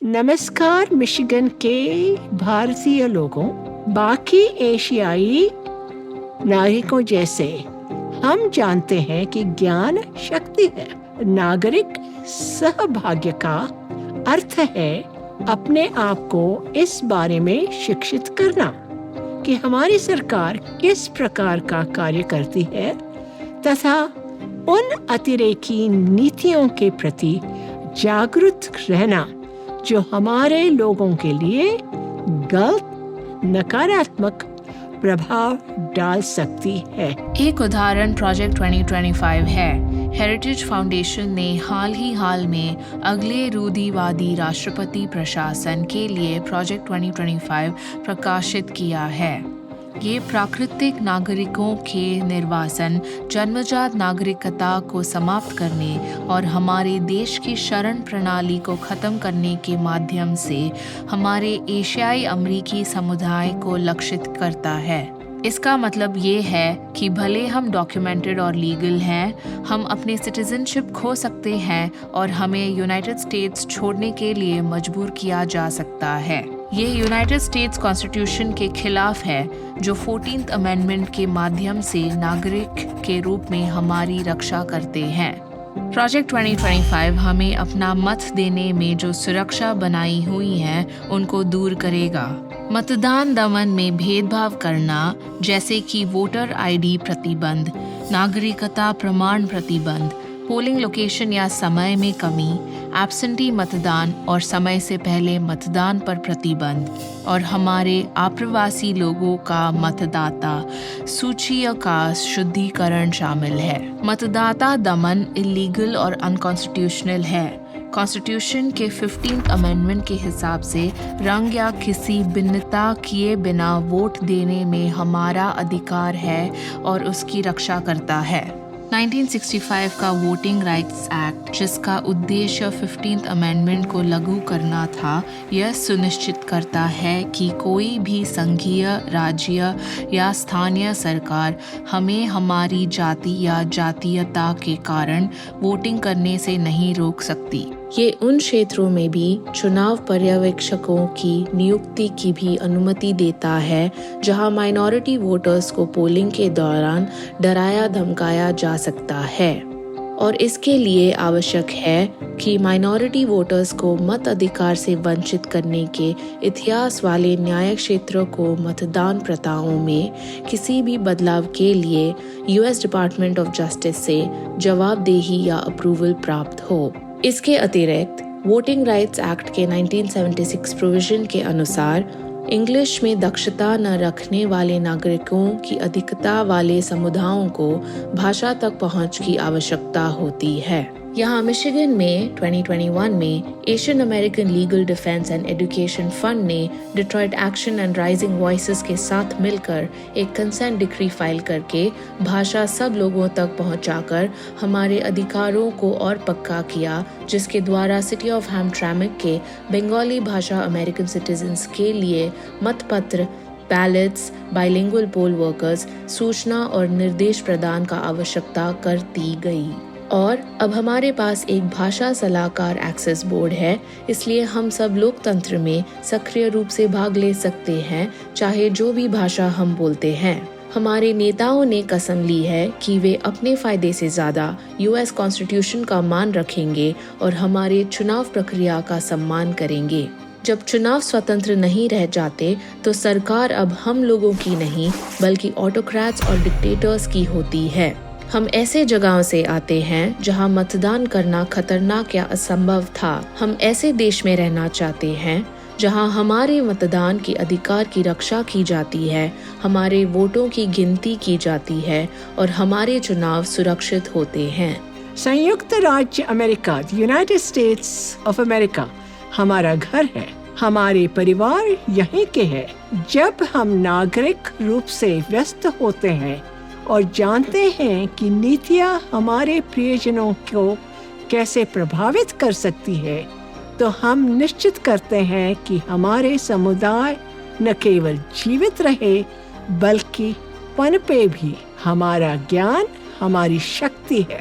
नमस्कार मिशिगन के भारतीय लोगों, बाकी एशियाई नागरिकों जैसे हम जानते हैं कि ज्ञान शक्ति है। नागरिक सहभाग्य का अर्थ है अपने आप को इस बारे में शिक्षित करना कि हमारी सरकार किस प्रकार का कार्य करती है तथा उन अतिरेकी नीतियों के प्रति जागरूक रहना जो हमारे लोगों के लिए गलत नकारात्मक प्रभाव डाल सकती है। एक उदाहरण प्रोजेक्ट 2025 है। हेरिटेज फाउंडेशन ने हाल में अगले रूढ़िवादी राष्ट्रपति प्रशासन के लिए प्रोजेक्ट 2025 प्रकाशित किया है। ये प्राकृतिक नागरिकों के निर्वासन, जन्मजात नागरिकता को समाप्त करने और हमारे देश की शरण प्रणाली को खत्म करने के माध्यम से हमारे एशियाई अमेरिकी समुदाय को लक्षित करता है। इसका मतलब ये है कि भले हम डॉक्यूमेंटेड और लीगल हैं, हम अपने सिटीजनशिप खो सकते हैं और हमें यूनाइटेड स्टेट्स छोड़ने के लिए मजबूर किया जा सकता है। ये यूनाइटेड स्टेट्स कॉन्स्टिट्यूशन के खिलाफ है, जो 14th अमेंडमेंट के माध्यम से नागरिक के रूप में हमारी रक्षा करते हैं। प्रोजेक्ट 2025 हमें अपना मत देने में जो सुरक्षा बनाई हुई है उनको दूर करेगा। मतदान दमन में भेदभाव करना, जैसे कि वोटर आईडी प्रतिबंध, नागरिकता प्रमाण प्रतिबंध, पोलिंग लोकेशन या समय में कमी, एब्सेंटी मतदान और समय से पहले मतदान पर प्रतिबंध, और हमारे आप्रवासी लोगों का मतदाता सूची का शुद्धिकरण शामिल है। मतदाता दमन इलीगल और अनकॉन्स्टिट्यूशनल है। कॉन्स्टिट्यूशन के 15th अमेंडमेंट के हिसाब से रंग या किसी भिन्नता किए बिना वोट देने में हमारा अधिकार है और उसकी रक्षा करता है। 1965 का वोटिंग राइट्स एक्ट, जिसका उद्देश्य 15th अमेंडमेंट को लागू करना था, यह सुनिश्चित करता है कि कोई भी संघीय, राज्य या स्थानीय सरकार हमें हमारी जाति या जातीयता के कारण वोटिंग करने से नहीं रोक सकती। ये उन क्षेत्रों में भी चुनाव पर्यवेक्षकों की नियुक्ति की भी अनुमति देता है जहां माइनॉरिटी वोटर्स को पोलिंग के दौरान डराया धमकाया जा सकता है, और इसके लिए आवश्यक है कि माइनॉरिटी वोटर्स को मत अधिकार से वंचित करने के इतिहास वाले न्याय क्षेत्रों को मतदान प्रथाओं में किसी भी बदलाव के लिए यूएस डिपार्टमेंट ऑफ जस्टिस से जवाबदेही या अप्रूवल प्राप्त हो। इसके अतिरिक्त वोटिंग राइट्स एक्ट के 1976 प्रोविजन के अनुसार इंग्लिश में दक्षता न रखने वाले नागरिकों की अधिकता वाले समुदायों को भाषा तक पहुंच की आवश्यकता होती है। यहाँ मिशिगन में 2021 में Asian American Legal Defense and Education Fund ने Detroit Action and Rising Voices के साथ मिलकर एक कंसेंट डिक्री फाइल करके भाषा सब लोगों तक पहुंचाकर हमारे अधिकारों को और पक्का किया, जिसके द्वारा सिटी ऑफ हैम्ट्रामिक के बंगाली भाषा अमेरिकन सिटीजन्स के लिए मतपत्र, बैलेट्स, बाइलिंगुअल पोल वर्कर्स, सूचना और निर्देश प्रदान का आवश्यकता कर दी गई। और अब हमारे पास एक भाषा सलाहकार एक्सेस बोर्ड है, इसलिए हम सब लोकतंत्र में सक्रिय रूप से भाग ले सकते हैं, चाहे जो भी भाषा हम बोलते हैं। हमारे नेताओं ने कसम ली है कि वे अपने फायदे से ज्यादा यूएस कॉन्स्टिट्यूशन का मान रखेंगे और हमारे चुनाव प्रक्रिया का सम्मान करेंगे। जब चुनाव स्वतंत्र नहीं रह जाते तो सरकार अब हम लोगों की नहीं बल्कि ऑटोक्रेट्स और डिक्टेटर्स की होती है। हम ऐसे जगहों से आते हैं जहां मतदान करना खतरनाक या असंभव था। हम ऐसे देश में रहना चाहते हैं जहां हमारे मतदान के अधिकार की रक्षा की जाती है, हमारे वोटों की गिनती की जाती है और हमारे चुनाव सुरक्षित होते हैं। संयुक्त राज्य America, United states of America हमारा घर है। हमारे परिवार यहीं के हैं। जब हम नागरिक रूप से व्यस्त होते हैं और जानते हैं कि नीतियां हमारे प्रियजनों को कैसे प्रभावित कर सकती है, तो हम निश्चित करते हैं कि हमारे समुदाय न केवल जीवित रहे बल्कि पनपे भी। हमारा ज्ञान हमारी शक्ति है।